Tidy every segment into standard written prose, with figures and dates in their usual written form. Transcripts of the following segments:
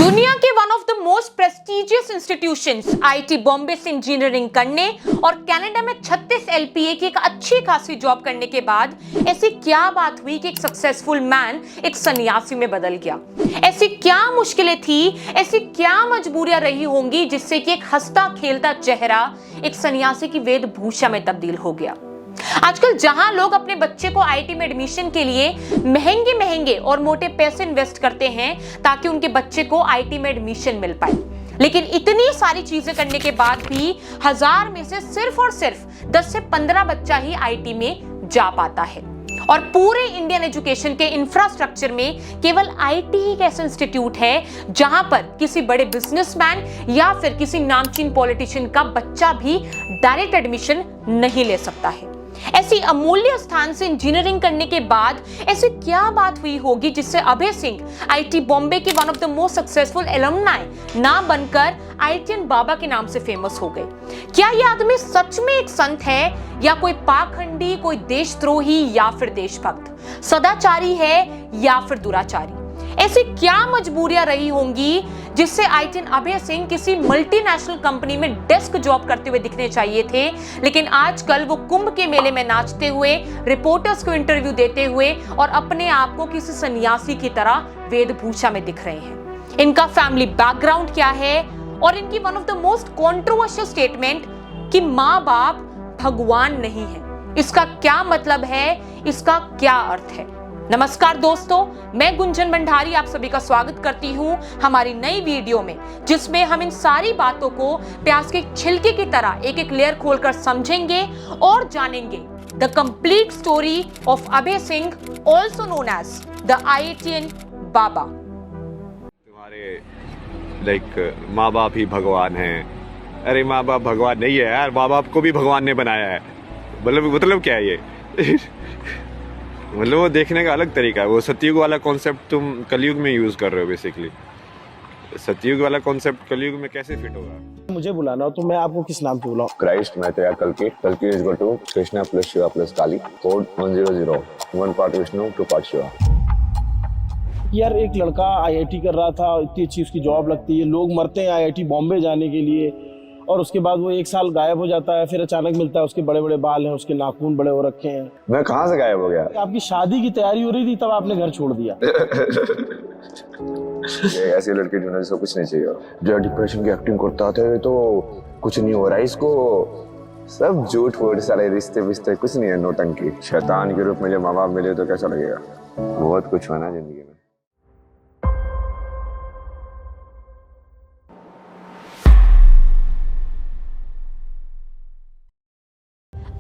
दुनिया के one of the most prestigious institutions IIT Bombay से इंजीनियरिंग करने और कनाडा में 36 एलपीए की एक अच्छी खासी जॉब करने के बाद ऐसी क्या बात हुई कि एक सक्सेसफुल मैन एक सन्यासी में बदल गया? ऐसी क्या मुश्किलें थी, ऐसी क्या मजबूरियां रही होंगी जिससे कि एक हंसता खेलता चेहरा एक सन्यासी की वेशभूषा में तब्दील हो गया? आजकल जहां लोग अपने बच्चे को आईआईटी में एडमिशन के लिए महंगे महंगे और मोटे पैसे इन्वेस्ट करते हैं ताकि उनके बच्चे को आईआईटी में एडमिशन मिल पाए, लेकिन इतनी सारी चीजें करने के बाद भी 1000 में से सिर्फ और सिर्फ 10 से 15 बच्चा ही आईआईटी में जा पाता है। और पूरे इंडियन एजुकेशन के इंफ्रास्ट्रक्चर में केवल आईआईटी ही एक ऐसा इंस्टीट्यूट है जहां पर किसी बड़े बिजनेसमैन या फिर किसी नामचीन पॉलिटिशियन का बच्चा भी डायरेक्ट एडमिशन नहीं ले सकता है। ऐसी अमूल्य स्थान से इंजीनियरिंग करने के बाद ऐसी क्या बात हुई होगी जिससे अभय सिंह आईआईटी बॉम्बे के one of the most successful alumni ना बनकर आईआईटीएन बाबा के नाम से फेमस हो गए? क्या यह आदमी सच में एक संत है या कोई पाखंडी, कोई देशद्रोही या फिर देशभक्त, सदाचारी है या फिर दुराचारी? ऐसी क्या मजबूरियां रही होंगी जिससे आईआईटीएन अभय सिंह किसी मल्टीनेशनल कंपनी में डेस्क जॉब करते हुए दिखने चाहिए थे, लेकिन आजकल वो कुंभ के मेले में नाचते हुए, रिपोर्टर्स को इंटरव्यू देते हुए और अपने आप को किसी सन्यासी की तरह वेशभूषा में दिख रहे हैं। इनका फैमिली बैकग्राउंड क्या है और इनकी one of the most controversial statement कि माँ बाप भगवान नहीं है, इसका क्या मतलब है, इसका क्या अर्थ है? नमस्कार दोस्तों, मैं गुंजन भंडारी आप सभी का स्वागत करती हूं हमारी नई वीडियो में, जिसमें हम इन सारी बातों को प्याज के छिलके की तरह एक एक लेयर खोलकर समझेंगे और जानेंगे the complete story of Abhay Singh, also known as the IITian Baba. तुम्हारे माँ बाप ही भगवान हैं। अरे माँ बाप भगवान नहीं है यार, माँ बाप को भी भगवान ने बनाया है। मतलब क्या है ये? मतलब वो देखने का अलग तरीका है। वो सतयुग वाला कॉन्सेप्ट तुम कलयुग में यूज कर रहे हो। बेसिकली सतयुग वाला कॉन्सेप्ट कलयुग में कैसे फिट होगा? मुझे बुलाना हो तो मैं आपको किस नाम से बुलाऊं? क्राइस्ट मैं तो यार कल्कि is equal to Krishna plus Shiva plus Kali, code 100, 1 part Vishnu 2 part Shiva. यार एक लड़का आईआईटी कर रहा था, इतनी अच्छी उसकी जॉब लगती है, लोग मरते हैं आईआईटी बॉम्बे जाने के लिए, और उसके बाद वो 1 साल गायब हो जाता है, फिर अचानक मिलता है उसके बड़े बड़े बाल हैं, उसके नाखून बड़े हो रखे हैं। मैं कहाँ से गायब हो गया? आपकी शादी की तैयारी हो रही थी तब आपने घर छोड़ दिया। ऐसी लड़की ढूंढने से कुछ नहीं चाहिए। जो डिप्रेशन की एक्टिंग करता है तो कुछ नहीं हो रहा है इसको, सब झूठ फूट सारे रिश्ते विश्ते कुछ नहीं है, नौटंकी। शैतान के रूप में जब माँ बाप मिले तो कैसा लगेगा? बहुत कुछ होना जिंदगी में।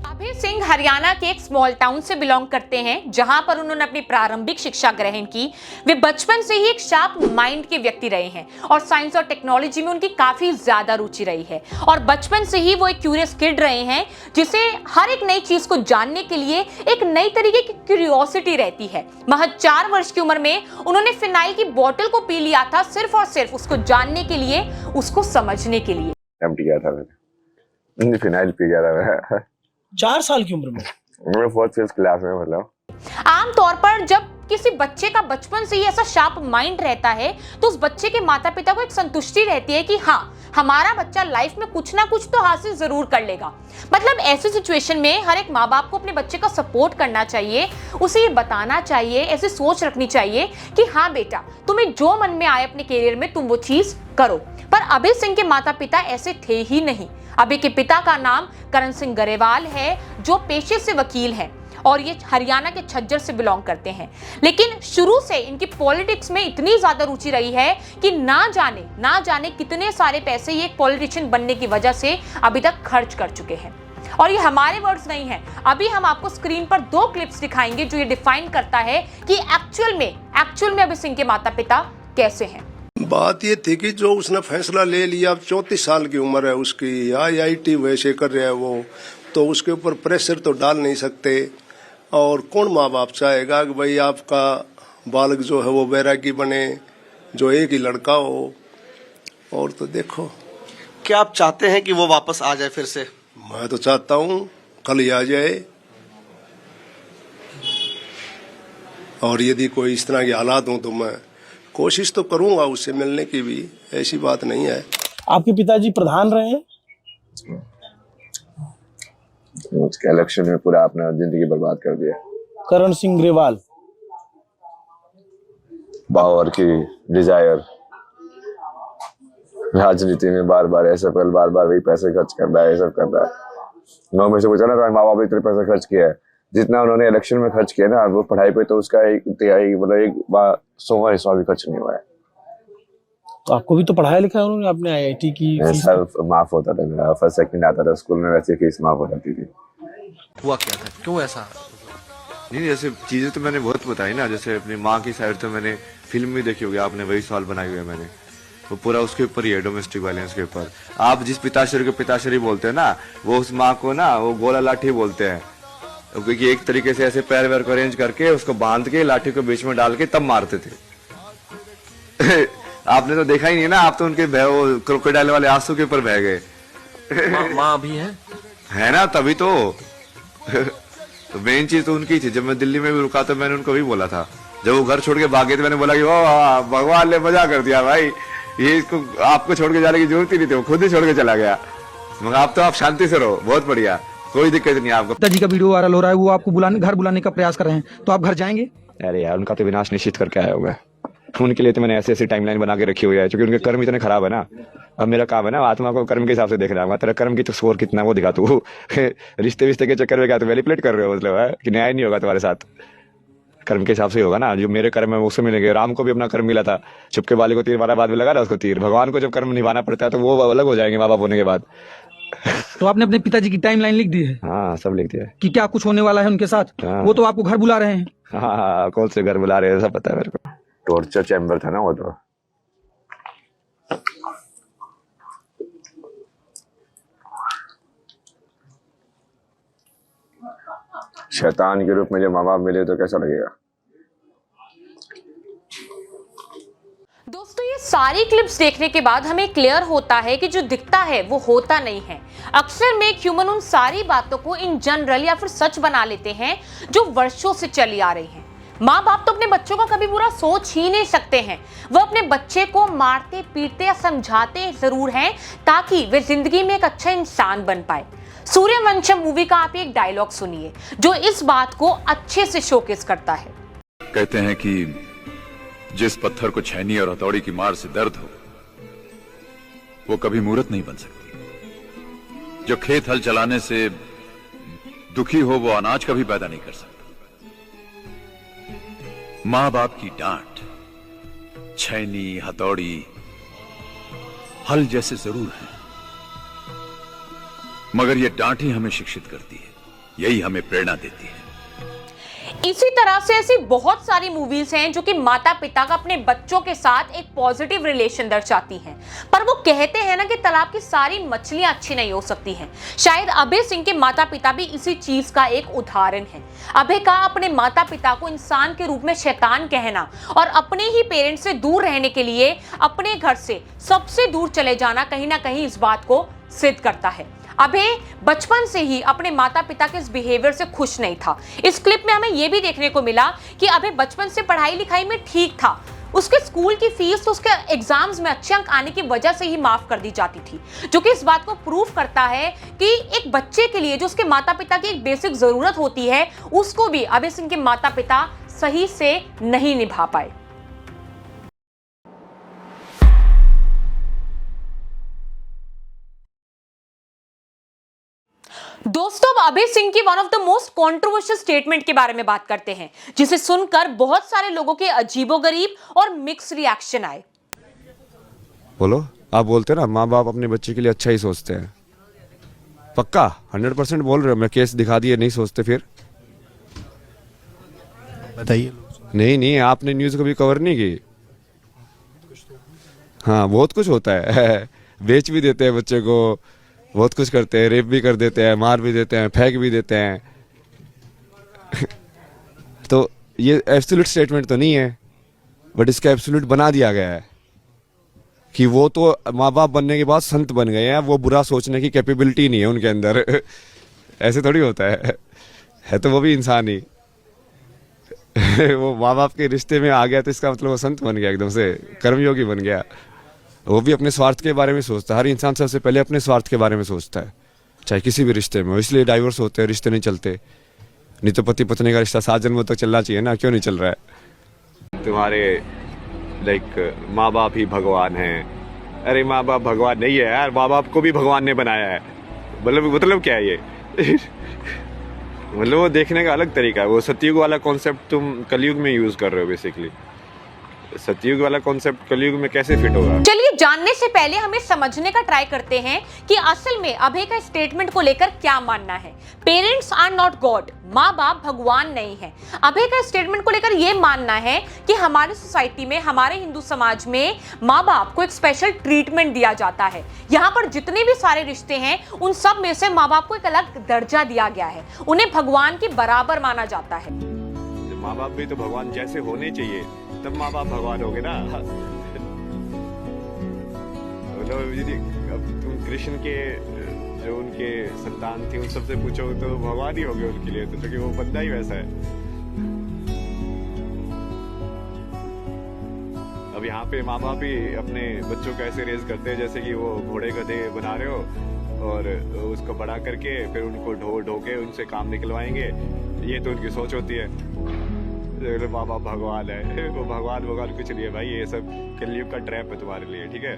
अभय सिंह हरियाणा के एक स्मॉल टाउन से बिलोंग करते हैं, जहां पर उन्होंने अपनी प्रारंभिक शिक्षा ग्रहण की। वे बचपन से ही एक शार्प माइंड के व्यक्ति रहे हैं और साइंस और टेक्नोलॉजी में उनकी काफी ज्यादा रुचि रही है, और बचपन से ही वो एक क्यूरियस किड रहे हैं जिसे हर एक नई चीज को जानने के लिए एक नई तरीके की क्यूरियोसिटी रहती है। महज 4 वर्ष की उम्र में उन्होंने फिनाइल की बोतल को पी लिया था, सिर्फ और सिर्फ उसको जानने के लिए, उसको समझने के लिए। गया था मैंने, फिनाइल पी गया था मैं 4 साल की उम्र में। मैं 4th क्लास में। मतलब आमतौर पर जब किसी बच्चे का बचपन से ही ऐसा शार्प माइंड रहता है तो उस बच्चे के माता पिता को एक संतुष्टि रहती है कि हाँ, हमारा बच्चा लाइफ में कुछ ना कुछ तो हासिल जरूर कर लेगा। मतलब ऐसी सिचुएशन में हर एक माँ बाप को अपने बच्चे का सपोर्ट करना चाहिए, उसे ये बताना चाहिए, ऐसी सोच रखनी चाहिए कि हाँ बेटा, तुम्हें जो मन में आए अपने करियर में तुम वो चीज करो। पर अभय सिंह के माता पिता ऐसे थे ही नहीं। अभय के पिता का नाम करण सिंह गरेवाल है, जो पेशे से वकील हैं और ये हरियाणा के झज्जर से बिलोंग करते हैं। लेकिन शुरू से इनकी पॉलिटिक्स में इतनी ज्यादा रुचि रही है कि ना जाने कितने सारे पैसे ये एक पॉलिटिशियन बनने की वजह से अभी तक खर्च कर चुके हैं। और ये हमारे वर्ड्स नहीं हैं, अभी हम आपको स्क्रीन पर 2 क्लिप्स दिखाएंगे जो ये डिफाइन करता है कि एक्चुअल में अभय सिंह के माता पिता कैसे हैं। बात ये थी कि जो उसने फैसला ले लिया, अब 34 साल की उम्र है उसकी, आईआईटी वैसे कर रहा है वो, तो उसके ऊपर प्रेशर तो डाल नहीं सकते। और कौन माँ बाप चाहेगा कि भाई आपका बालक जो है वो बैरागी बने, जो एक ही लड़का हो। और तो देखो, क्या आप चाहते हैं कि वो वापस आ जाए फिर से? मैं तो चाहता हूँ कल ही आ जाए, और यदि कोई इस तरह के हालात हो तो मैं कोशिश तो करूंगा उससे मिलने की भी, ऐसी बात नहीं है। आपके पिताजी प्रधान रहे हैं? उसके इलेक्शन में पूरा अपना जिंदगी बर्बाद कर दिया। करण सिंह ग्रेवाल। पावर की डिजायर, राजनीति में बार बार ऐसा पहले बार बार वही पैसे खर्च करता है, ये सब करता है। मैं से पूछा ना तो माँ बाप इतने पैसे खर्च किया है जितना उन्होंने इलेक्शन में खर्च किया ना, वो पढ़ाई पे तो उसका एक तिहाई मतलब एक 100वां हिस्सा भी खर्च नहीं हुआ है। तो आपको भी तो पढ़ाया लिखा है उन्होंने, आपने आईआईटी की फीस? सब माफ होता था मेरा, फर्स्ट सेकंड आता था स्कूल में, वैसे फीस माफ हो जाती थी। हुआ क्या था, क्यों ऐसा? नहीं, जैसे चीजें तो मैंने बहुत बताई ना, जैसे अपनी माँ की साइड तो मैंने फिल्म भी देखी होगी आपने, वही सवाल बनाई हुई है मैंने, वो पूरा उसके ऊपर ही है, डोमेस्टिक वायलेंस के ऊपर। आप जिस पिताश्री को पिताश्री बोलते हैं ना, वो उस माँ को ना वो गोला लाठी बोलते हैं, क्योंकि एक तरीके से ऐसे पैर वैर को अरेंज करके उसको बांध के लाठी को बीच में डाल के तब मारते थे। आपने तो देखा ही नहीं ना, आप तो उनके वो क्रोकोडाइल वाले आंसू के ऊपर बह गए। माँ भी है ना, तभी तो मेन चीज तो उनकी थी। जब मैं दिल्ली में भी रुका तो मैंने उनको भी बोला था, जब वो घर छोड़ के भागे थे, मैंने बोला कि ओ भगवान ने मजा कर दिया भाई, ये इसको आपको छोड़ के जाने की जरूरत ही नहीं थी, वो खुद ही छोड़ के चला गया। मगर आप तो आप शांति से रहो, बहुत बढ़िया, कोई दिक्कत नहीं आपको। पिताजी का वीडियो वायरल हो रहा है, वो आपको घर बुलाने का प्रयास कर रहे हैं, तो आप घर जाएंगे? अरे यार, उनका तो विनाश निश्चित करके आया हूँ मैं। उनके लिए तो मैंने ऐसी ऐसी टाइमलाइन बना के रखी हुई है, क्योंकि उनके कर्म इतने खराब है ना। अब मेरा काम है ना आत्मा को कर्म के हिसाब से देखना है। तेरा कर्म की तो स्कोर कितना वो दिखा तू। रिश्ते विश्ते के चक्कर में क्या तो मैनिपुलेट कर रहे हो, मतलब है कि न्याय नहीं होगा तुम्हारे साथ। कर्म के हिसाब से ही होगा ना, जो मेरे कर्म है वो उससे मिलेंगे। राम को भी अपना कर्म मिला था, चुपके वाले को तीर मारा, बाद में लगा ना उसको तीर। भगवान को जब कर्म निभाना पड़ता है तो वो अलग हो जाएंगे माँ बाप होने के बाद। तो आपने अपने पिताजी की टाइमलाइन लिख दी है? हाँ, सब लिख दिया कि क्या कुछ होने वाला है उनके साथ? हाँ। वो तो आपको घर बुला रहे हैं। हाँ, कौन से घर बुला रहे हैं सब पता है मेरे को। टॉर्चर चैम्बर था ना वो तो। शैतान के रूप में जब माँ बाप मिले तो कैसा लगेगा? दोस्तों, ये सारी क्लिप्स देखने के बाद हमें क्लियर होता है कि जो दिखता है वो होता नहीं है। अक्सर में ह्यूमन उन सारी बातों को इन जनरल या फिर सच बना लेते हैं जो वर्षों से चली आ रही हैं। माँ बाप तो अपने बच्चों का कभी बुरा सोच ही नहीं सकते हैं। वो अपने बच्चे को मारते पीटते या समझाते जरूर हैं ताकि वे जिंदगी में एक अच्छा इंसान बन पाए। सूर्यवंशम मूवी का आप एक डायलॉग सुनिए जो इस बात को अच्छे से शोकेस करता है। कहते हैं कि जिस पत्थर को छैनी और हथौड़ी की मार से दर्द हो वो कभी मूर्त नहीं बन सकती। जो खेत हल चलाने से दुखी हो वो अनाज कभी पैदा नहीं कर सकता। मां बाप की डांट, छैनी, हथौड़ी, हल जैसे जरूर है, मगर ये डांट ही हमें शिक्षित करती है, यही हमें प्रेरणा देती है। इसी तरह से ऐसी बहुत सारी मूवीज हैं जो कि माता पिता का अपने बच्चों के साथ एक पॉजिटिव रिलेशन दर्शाती हैं। पर वो कहते हैं ना कि तालाब की सारी मछलियां अच्छी नहीं हो सकती हैं। शायद अभय सिंह के माता पिता भी इसी चीज का एक उदाहरण है। अभय का अपने माता पिता को इंसान के रूप में शैतान कहना और अपने ही पेरेंट्स से दूर रहने के लिए अपने घर से सबसे दूर चले जाना कहीं ना कहीं इस बात को सिद्ध करता है। अभय बचपन से ही अपने माता पिता के इस बिहेवियर से खुश नहीं था। इस क्लिप में हमें यह भी देखने को मिला कि अभय बचपन से पढ़ाई लिखाई में ठीक था। उसके स्कूल की फीस तो उसके एग्जाम्स में अच्छे अंक आने की वजह से ही माफ कर दी जाती थी, जो कि इस बात को प्रूव करता है कि एक बच्चे के लिए जो उसके माता पिता की एक बेसिक जरूरत होती है उसको भी अभय सिंह के माता पिता सही से नहीं निभा पाए। दोस्तों, अब अभय सिंह की one of the most controversial statement के बारे में बात करते हैं, जिसे सुनकर बहुत सारे लोगों के अजीबोगरीब और मिक्स रिएक्शन आए। बोलो, आप बोलते हैं ना माँ बाप अपने बच्चे के लिए अच्छा ही सोचते हैं। पक्का 100% बोल रहे हो? मैं केस दिखा दिए नहीं सोचते फिर? बताइए। नहीं, आपने न्यूज़ कभी कवर नहीं की। हाँ, बहुत कुछ होता है। बेच भी देते हैं बच्चे को, बहुत कुछ करते हैं, रेप भी कर देते हैं, मार भी देते हैं, फेंक भी देते हैं। तो ये एब्सोल्यूट स्टेटमेंट तो नहीं है, बट इसका एब्सोल्यूट बना दिया गया है कि वो तो माँ बाप बनने के बाद संत बन गए हैं, वो बुरा सोचने की कैपेबिलिटी नहीं है उनके अंदर। ऐसे थोड़ी होता है तो वो भी इंसान ही। वो माँ बाप के रिश्ते में आ गया तो इसका मतलब वो संत बन गया, एकदम से कर्मयोगी बन गया। वो भी अपने स्वार्थ के बारे में सोचता है। हर इंसान सबसे पहले अपने स्वार्थ के बारे में सोचता है, चाहे किसी भी रिश्ते में हो। इसलिए डाइवोर्स होते हैं, रिश्ते नहीं चलते। नहीं तो पति पत्नी का रिश्ता 7 जन्मों तक चलना चाहिए ना, क्यों नहीं चल रहा है? तुम्हारे लाइक माँ बाप ही भगवान हैं। अरे माँ बाप भगवान नहीं है यार, माँ बाप को भी भगवान ने बनाया है। मतलब क्या है ये? मतलब वो देखने का अलग तरीका है। वो सतयुग वाला कॉन्सेप्ट तुम कलयुग में यूज कर रहे हो बेसिकली। सतयुग वाला कॉन्सेप्ट कलयुग में कैसे फिट होगा? चलिए जानने से पहले हमें समझने का ट्राई करते हैं कि असल में अभय का स्टेटमेंट को लेकर क्या मानना है। पेरेंट्स आर नॉट गॉड, माँ बाप भगवान नहीं है। अभय का स्टेटमेंट को लेकर यह मानना है कि हमारी सोसाइटी में, हमारे हिंदू समाज में माँ बाप को एक स्पेशल ट्रीटमेंट दिया जाता है। यहाँ पर जितने भी सारे रिश्ते हैं उन सब में से माँ बाप को एक अलग दर्जा दिया गया है, उन्हें भगवान के बराबर माना जाता है। माँ बाप भी तो भगवान जैसे होने चाहिए, तब माँ बाप भगवान होगे ना। अब तुम कृष्ण के जो उनके संतान थी उन सबसे पूछो तो भगवान ही हो गए उनके लिए, तो क्योंकि वो बंदा ही वैसा है। अब यहाँ पे माँ बाप ही अपने बच्चों को ऐसे रेज करते हैं जैसे कि वो घोड़े गधे बना रहे हो और उसको बड़ा करके फिर उनको ढो के उनसे काम निकलवाएंगे। ये तो उनकी सोच होती है। माँ बाप भगवान है, वो भगवान कुछ नहीं है भाई। ये सब कलयुग का ट्रैप है तुम्हारे लिए, ठीक है?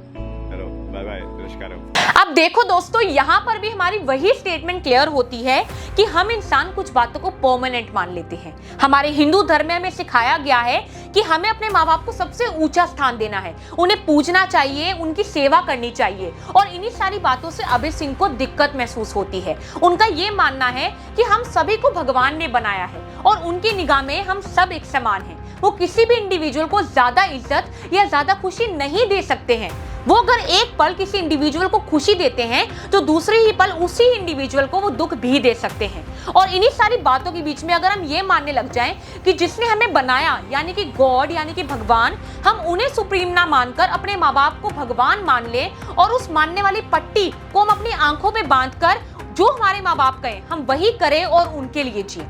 चलो बाय बाय, नमस्कार। अब देखो दोस्तों, यहाँ पर भी हमारी वही स्टेटमेंट क्लियर होती है कि हम इंसान कुछ बातों को परमानेंट मान लेते हैं। हमारे हिंदू धर्म में हमें सिखाया गया है कि हमें अपने माँ बाप को सबसे ऊंचा स्थान देना है, उन्हें पूजना चाहिए, उनकी सेवा करनी चाहिए। और इन्हीं सारी बातों से अभय सिंह को दिक्कत महसूस होती है। उनका ये मानना है कि हम सभी को भगवान ने बनाया है और उनकी निगाह में हम सब एक समान हैं। वो किसी भी इंडिविजुअल को ज्यादा इज्जत या ज्यादा खुशी नहीं दे सकते हैं। वो अगर एक पल किसी इंडिविजुअल को खुशी देते हैं तो दूसरे ही पल उसी इंडिविजुअल को वो दुख भी दे सकते हैं। और इन्हीं सारी बातों के बीच में अगर हम ये मानने लग जाएं कि जिसने हमें बनाया यानी कि गॉड यानी कि भगवान, हम उन्हें सुप्रीम ना मानकर अपने माँ बाप को भगवान मान ले और उस मानने वाली पट्टी को हम अपनी आंखों में बांधकर जो हमारे माँ बाप कहें हम वही करें और उनके लिए जिए।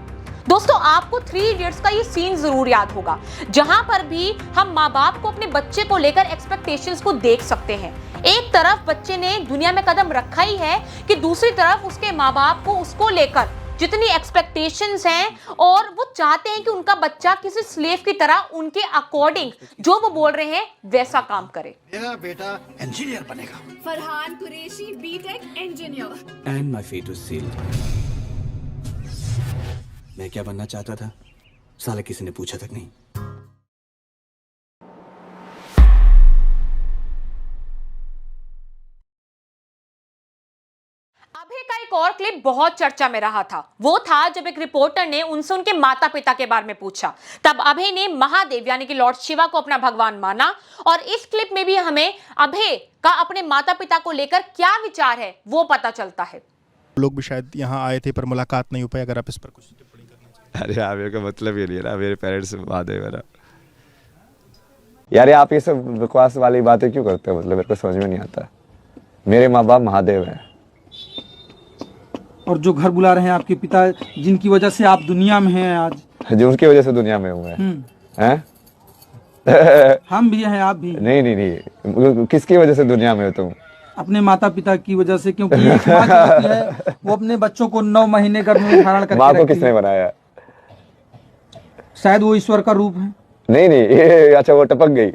दोस्तों, आपको 3 इडियट्स का ये सीन जरूर याद होगा, जहां पर भी हम माँ बाप को अपने बच्चे को लेकर एक्सपेक्टेशंस को देख सकते हैं। एक तरफ बच्चे ने दुनिया में कदम रखा ही है कि दूसरी तरफ उसके माँ बाप को उसको लेकर जितनी एक्सपेक्टेशंस हैं और वो चाहते हैं कि उनका बच्चा किसी स्लेव की तरह उनके अकॉर्डिंग जो वो बोल रहे हैं वैसा काम करे। मेरा बेटा इंजीनियर बनेगा। Farhan Qureshi BTech engineer. And my fate was sealed. मैं क्या बनना चाहता था साला किसी ने पूछा तक नहीं। अभय का एक और क्लिप बहुत चर्चा में रहा था। वो था जब एक रिपोर्टर ने उनसे उनके माता पिता के बारे में पूछा। तब अभय ने महादेव यानी कि लॉर्ड शिवा को अपना भगवान माना। और इस क्लिप में भी हमें अभय का अपने माता पिता को लेकर क्या विचार है वो पता चलता है। लोग भी शायद यहाँ आए थे पर मुलाकात नहीं हो पाई। अगर आप इस पर कुछ टिप्पणी करना चाहें। अरे यार, मेरे का मतलब ये नहीं है ना, मेरे पेरेंट्स से महादेव है ना। यार आप ये सब बकवास वाली बातें क्यों करते हो? मतलब मेरे को समझ में नहीं आता। मेरे माँ बाप महादेव हैं। और जो घर बुला रहे हैं आपके पिता, जिनकी वजह से आप दुनिया में हैं आज, जो उनकी वजह से दुनिया में हुए हैं। हम भी हैं, आप भी। नहीं, किसकी वजह से दुनिया में हो तुम? अपने माता पिता की वजह से, क्योंकि एक माँ जो होती है वो अपने बच्चों को 9 महीने गर्भ में धारण करके माँ को किसने बनाया? शायद वो ईश्वर का रूप है। नहीं, अच्छा वो टपक गई।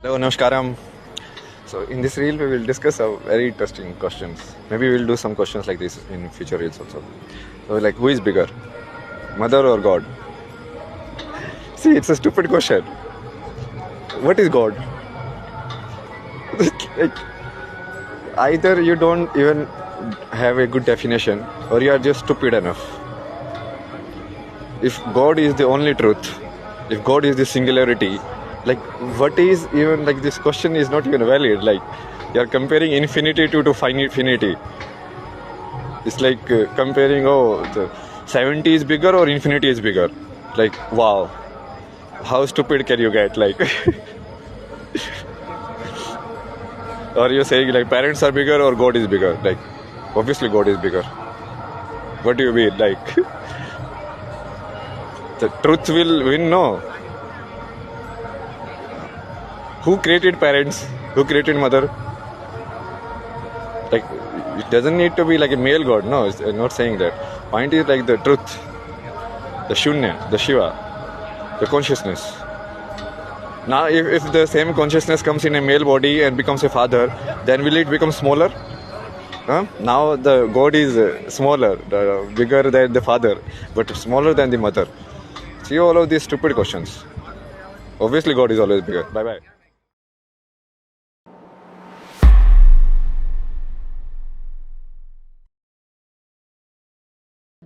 Hello, Namaskaram. So in this reel we will discuss a very interesting questions. Maybe we will do some questions like this in future reels also. So like, who is bigger, mother or God? See, it's a stupid question. What is God? Like, either you don't even have a good definition or you are just stupid enough. If God is the only truth, if God is the singularity, like what is even, like this question is not even valid. Like you are comparing infinity to finity. It's like comparing, the 70 is bigger or infinity is bigger. Like, wow, how stupid can you get? Like or you're saying like parents are bigger or God is bigger. Like obviously God is bigger. What do you mean? Like The truth will win, no? Who created parents? Who created mother? Like, it doesn't need to be like a male god, no, I'm not saying that. Point is like the truth, the Shunya, the Shiva, the consciousness. Now, if the same consciousness comes in a male body and becomes a father, then will it become smaller? Huh? Now the god is smaller, bigger than the father, but smaller than the mother. See all of these stupid questions. Obviously, God is always bigger. Bye bye.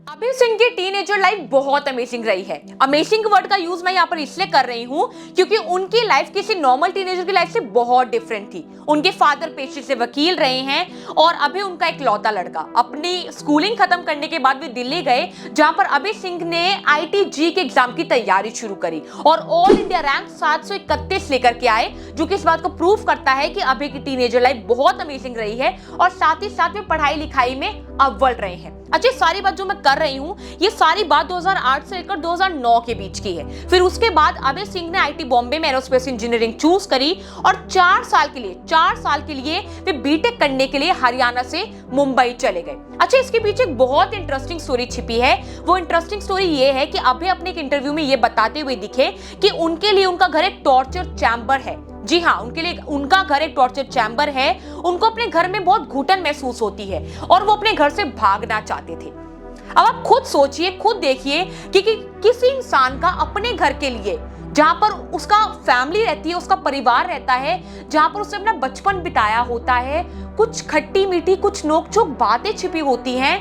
अभय सिंह की teenager life बहुत amazing रही है। Amazing word का use मैं यहाँ पर इसलिए कर रही हूँ क्योंकि उनकी लाइफ किसी नॉर्मल टीनेजर की लाइफ से बहुत डिफरेंट थी। उनके फादर पेशे से वकील रहे हैं और अभय उनका एक लौता लड़का। अपनी स्कूलिंग खत्म करने के बाद वे दिल्ली गए, जहां पर अभय सिंह ने IIT के एग्जाम की तैयारी शुरू करी और ऑल इंडिया रैंक 731 लेकर के आए, जो कि इस बात को प्रूव करता है कि अभय की टीनेजर लाइफ बहुत अमेजिंग रही है और साथ ही साथ में पढ़ाई लिखाई में अव्वल रहे हैं। अच्छा, सारी बात जो मैं कर रही हूँ ये सारी बात 2008 से लेकर 2009 के बीच की है। फिर उसके बाद अभय सिंह ने IIT बॉम्बे में एरोस्पेस इंजीनियरिंग चूज करी और 4 साल के लिए वे बीटेक करने के लिए हरियाणा से मुंबई चले गए। अच्छा, इसके पीछे एक बहुत इंटरेस्टिंग स्टोरी छिपी है। वो इंटरेस्टिंग स्टोरी ये है कि अभय अपने एक इंटरव्यू में ये बताते हुए दिखे कि उनके लिए उनका घर एक टॉर्चर चैम्बर है। जी हाँ, उनके लिए उनका घर एक टॉर्चर चैम्बर है। उनको अपने घर में बहुत घुटन महसूस होती है और वो अपने घर से भागना चाहते थे। अब आप खुद सोचिए, खुद देखिए कि किसी इंसान का अपने घर के लिए, जहां पर उसका फैमिली रहती है, उसका परिवार रहता है, जहां पर उसने अपना बचपन बिताया होता है, कुछ खट्टी मीठी, कुछ नोक-झोंक बातें छिपी होती हैं,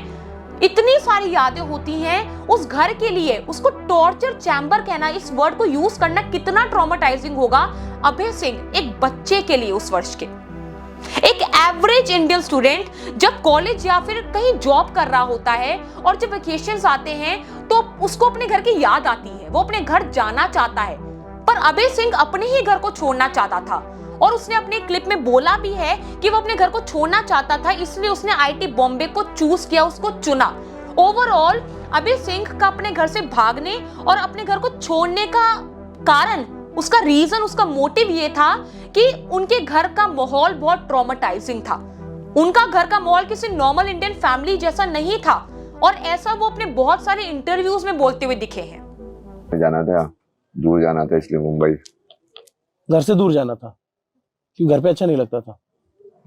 इतनी सारी यादें होती हैं, उस घर के लिए उसको टॉर्चर चैम्बर कहना, इस वर्ड को यूज करना कितना ट्रॉमेटाइजिंग होगा अभय सिंह एक बच्चे के लिए उस वर्ष के। एक एवरेज इंडियन स्टूडेंट जब कॉलेज या फिर कहीं जॉब कर रहा होता है और जब वेकेशंस आते हैं तो उसको अपने घर की याद आती है, वो अपने घर जाना चाहता है। पर अभय सिंह अपने ही घर को छोड़ना चाहता था और उसने अपने क्लिप में बोला भी है कि वो अपने घर को छोड़ना चाहता था, इसलिए उसने IIT बॉम्बे को चूज किया, उसको चुना। ओवरऑल अभय सिंह का अपने घर से भागने और अपने घर को छोड़ने का कारण, उसका रीजन, उसका मोटिव ये था कि उनके घर का माहौल बहुत ट्रॉमेटाइजिंग था। उनका घर का माहौल किसी नॉर्मल इंडियन फैमिली जैसा नहीं था और ऐसा वो अपने बहुत सारे इंटरव्यूज में बोलते हुए दिखे हैं। जाना था, दूर जाना था, इसलिए मुंबई। घर से दूर जाना था क्योंकि घर पे अच्छा नहीं लगता था।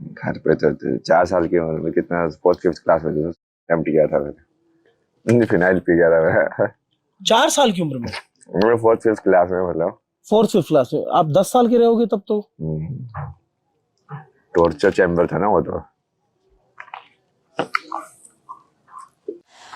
घर पे तो 4 साल की उम्र में, कितना 4th-5th क्लास में एम्प्टी किया था मैंने, फिनाइल पी गया था मैं। 4 साल की उम्र में? मैं 4th-5th क्लास में, मतलब 4th-5th क्लास में। आप 10 साल के रहोगे तब तो। टॉर्चर चैम्बर था ना वो तो।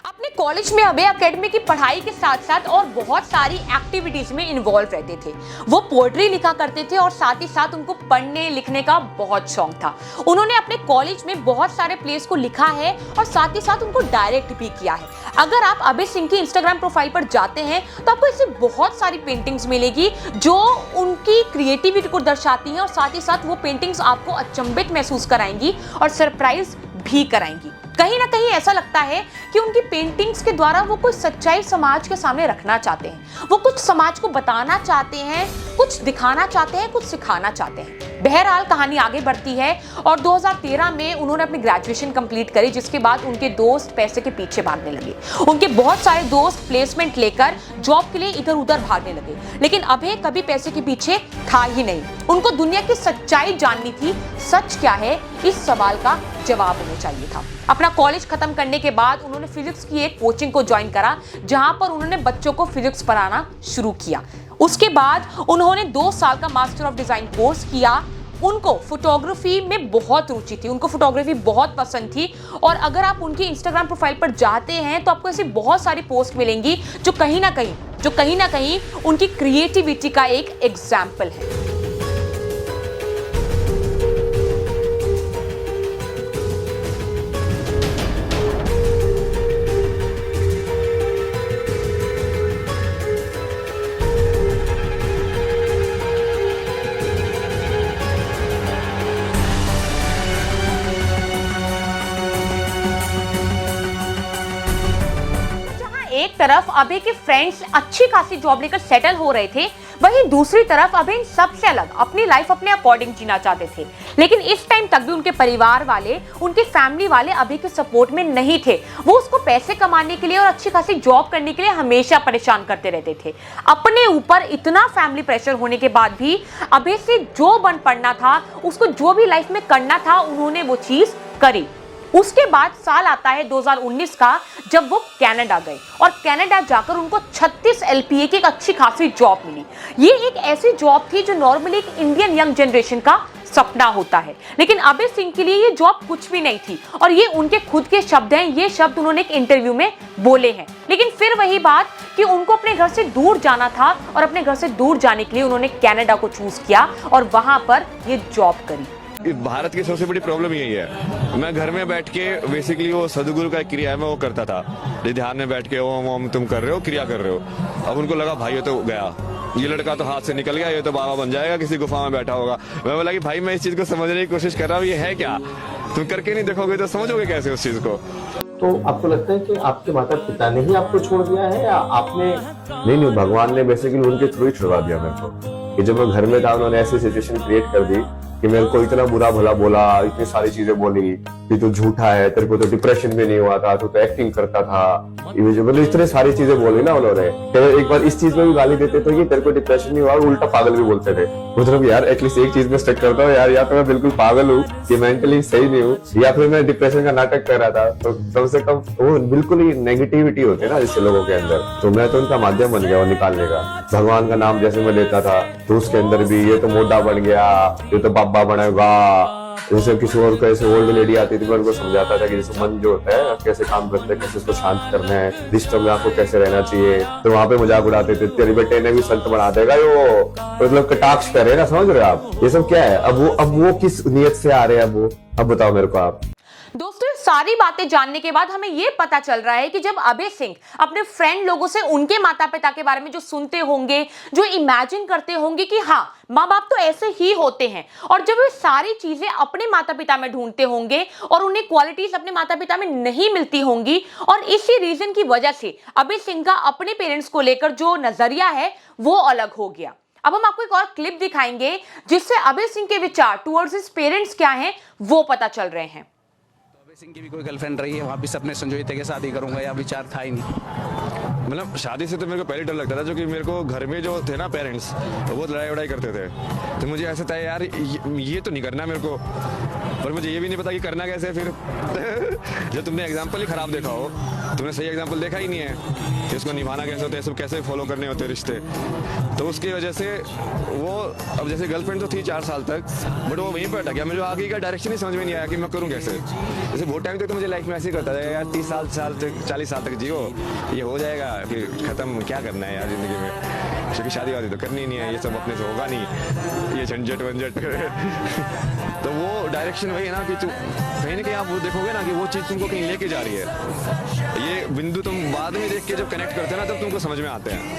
अपने कॉलेज में अभय एकेडमी की पढ़ाई के साथ साथ और बहुत सारी एक्टिविटीज में इन्वॉल्व रहते थे। वो पोएट्री लिखा करते थे और साथ ही साथ उनको पढ़ने लिखने का बहुत शौक था। उन्होंने अपने कॉलेज में बहुत सारे प्लेस को लिखा है और साथ ही साथ उनको डायरेक्ट भी किया है। अगर आप अभय सिंह की इंस्टाग्राम प्रोफाइल पर जाते हैं तो आपको ऐसी बहुत सारी पेंटिंग्स मिलेगी जो उनकी क्रिएटिविटी को दर्शाती हैं और साथ ही साथ वो पेंटिंग्स आपको अचंभित महसूस कराएंगी और सरप्राइज भी कराएंगी। कहीं ना कहीं ऐसा लगता है कि उनकी पेंटिंग्स के द्वारा वो कुछ सच्चाई समाज के सामने रखना चाहते हैं, वो कुछ समाज को बताना चाहते हैं, कुछ दिखाना चाहते हैं, कुछ सिखाना चाहते हैं। बहरहाल कहानी आगे बढ़ती है और 2013 में उन्होंने अपनी ग्रेजुएशन कंप्लीट करी, जिसके बाद उनके दोस्त पैसे के पीछे भागने लगे। उनके बहुत सारे दोस्त प्लेसमेंट लेकर जॉब के लिए इधर उधर भागने लगे, लेकिन अभय कभी पैसे के पीछे था ही नहीं। उनको दुनिया की सच्चाई जाननी थी। सच क्या है, इस सवाल का जवाब उन्हें चाहिए था। अपना कॉलेज खत्म करने के बाद उन्होंने फिजिक्स की एक कोचिंग को ज्वाइन करा, जहां पर उन्होंने बच्चों को फिजिक्स पढ़ाना शुरू किया। उसके बाद उन्होंने 2 साल का मास्टर ऑफ डिजाइन कोर्स किया। उनको फोटोग्राफी में बहुत रुचि थी, उनको फोटोग्राफी बहुत पसंद थी और अगर आप उनकी इंस्टाग्राम प्रोफाइल पर जाते हैं तो आपको ऐसी बहुत सारी पोस्ट मिलेंगी जो कहीं ना कहीं उनकी क्रिएटिविटी का एक एग्जाम्पल है। एक तरफ अभय के फ्रेंड्स अच्छी खासी जॉब लेकर सेटल हो रहे थे, वहीं दूसरी तरफ अभय इन सबसे अलग अपनी लाइफ अपने अकॉर्डिंग जीना चाहते थे। लेकिन इस टाइम तक भी उनके परिवार वाले, उनकी फैमिली वाले अभय के सपोर्ट में नहीं थे। वो उसको पैसे कमाने के लिए और अच्छी खासी जॉब करने के लिए हमेशा परेशान करते रहते थे। अपने ऊपर इतना फैमिली प्रेशर होने के बाद भी अभय से जो बन पड़ना था, उसको जो भी लाइफ में करना था, उन्होंने वो चीज करी। उसके बाद साल आता है 2019 का, जब वो कनाडा गए और कनाडा जाकर उनको 36 LPA की एक अच्छी खासी जॉब मिली। ये एक ऐसी जॉब थी जो नॉर्मली एक इंडियन यंग जनरेशन का सपना होता है, लेकिन अभय सिंह के लिए ये जॉब कुछ भी नहीं थी और ये उनके खुद के शब्द हैं। ये शब्द उन्होंने एक इंटरव्यू में बोले हैं। लेकिन फिर वही बात कि उनको अपने घर से दूर जाना था और अपने घर से दूर जाने के लिए उन्होंने कनाडा को चूज किया और वहां पर ये जॉब करी। भारत की सबसे बड़ी प्रॉब्लम यही है, मैं घर में बैठ के बेसिकली वो सदगुरु का क्रिया है मैं वो करता था, ध्यान में बैठ के ओम ओम तुम कर रहे हो, क्रिया कर रहे हो। अब उनको लगा भाई ये तो गया, ये लड़का तो हाथ से निकल गया, ये तो बाबा बन जाएगा, किसी गुफा में बैठा होगा। मैं बोला कि भाई मैं इस चीज को समझने की कोशिश कर रहा हूँ, ये है क्या, तुम करके नहीं देखोगे तो समझोगे कैसे उस चीज को। तो आपको लगता है कि आपके माता पिता ने ही आपको छोड़ दिया है या आपने? नहीं, भगवान ने बेसिकली उनके थ्रू ही छुड़वा दिया मेरे को। कि जब मैं घर में था उन्होंने ऐसी सिचुएशन क्रिएट कर दी कि मेरे को इतना बुरा भला बोला, इतनी सारी चीजें बोली कि तू झूठा है, तेरे को तो डिप्रेशन भी नहीं हुआ था, तू तो एक्टिंग करता था, मतलब इतनी सारी चीजें बोली ना उन्होंने। एक बार इस चीज में भी गाली देते थे कि तेरे को डिप्रेशन नहीं हुआ, उल्टा पागल भी बोलते थे। मतलब यार एटलीस्ट एक चीज में स्टक करता हूँ यार, या तो मैं बिल्कुल पागल हूँ कि मेंटली सही नहीं हूँ, या फिर मैं डिप्रेशन का नाटक कर रहा था। तो कम से कम वो बिल्कुल ही नेगेटिविटी होती है ना जिससे लोगों के अंदर, तो मैं तो उनका माध्यम बन गया वो निकालने का। भगवान का नाम जैसे मैं लेता था तो उसके अंदर भी ये तो मोटा बन गया, ये तो बाबा बनेगा, जैसे किसी और को ऐसे ओल्ड लेडी आती थी मैं उनको समझाता था कि जैसे मन जो होता है कैसे काम करता है, कैसे उसको शांत करना है, रिश्तों में आपको कैसे रहना चाहिए। तो वहां पे मजाक उड़ाते थे, तेरे बेटे ने भी संत बना देगा यो, मतलब कटाक्ष करे ना, समझ रहे हो आप? ये सब क्या है? अब वो किस नियत से आ रहे हैं? अब बताओ मेरे को आप। दोस्तों ये सारी बातें जानने के बाद हमें यह पता चल रहा है कि जब अभय सिंह अपने फ्रेंड लोगों से उनके माता पिता के बारे में जो सुनते होंगे, जो इमेजिन करते होंगे कि हाँ माँ बाप तो ऐसे ही होते हैं, और जब वे सारी चीजें अपने माता पिता में ढूंढते होंगे और उन्हें क्वालिटीज अपने माता पिता में नहीं मिलती होंगी, और इसी रीजन की वजह से अभय सिंह का अपने पेरेंट्स को लेकर जो नजरिया है वो अलग हो गया। अब हम आपको एक और क्लिप दिखाएंगे जिससे अभय सिंह के विचार टुवर्ड्स हिज पेरेंट्स क्या हैं वो पता चल रहे हैं। सिंह की भी कोई गर्लफ्रेंड रही है, वापिस अपने संजोयते के शादी करूंगा या विचार था ही नहीं? मतलब शादी से तो मेरे को पहले डर लगता था, जो कि मेरे को घर में जो थे ना पेरेंट्स वो लड़ाई वड़ाई करते थे, तो मुझे ऐसा था यार ये तो नहीं करना मेरे को, पर मुझे ये भी नहीं पता कि करना कैसे फिर। जब तुमने एग्जाम्पल ही खराब देखा हो, तुमने सही एग्जाम्पल देखा ही नहीं है कि उसको निभाना कैसे होता है, सब कैसे फॉलो करने होते रिश्ते, तो उसकी वजह से वो अब जैसे गर्लफ्रेंड तो थी 4 साल तक, बट वो वहीं पर अटक गया। मुझे आगे का डायरेक्शन ही समझ में नहीं आया कि मैं करूँ कैसे। जैसे बहुत टाइम तक तो मुझे लाइफ में ऐसे ही करता था यार, 30 साल तक 40 साल तक जियो, ये हो जाएगा फिर खत्म, क्या करना है यार जिंदगी में, क्योंकि शादी वादी तो करनी नहीं है, ये सब अपने से होगा नहीं, ये झंझट वंझट। तो वो डायरेक्शन वही है ना कि तू कहीं ना कहीं आप वो देखोगे ना कि वो चीज़ तुमको कहीं लेके जा रही है। ये बिंदु तुम बाद में देख के जब कनेक्ट करते हैं ना तब तुमको समझ में आते हैं।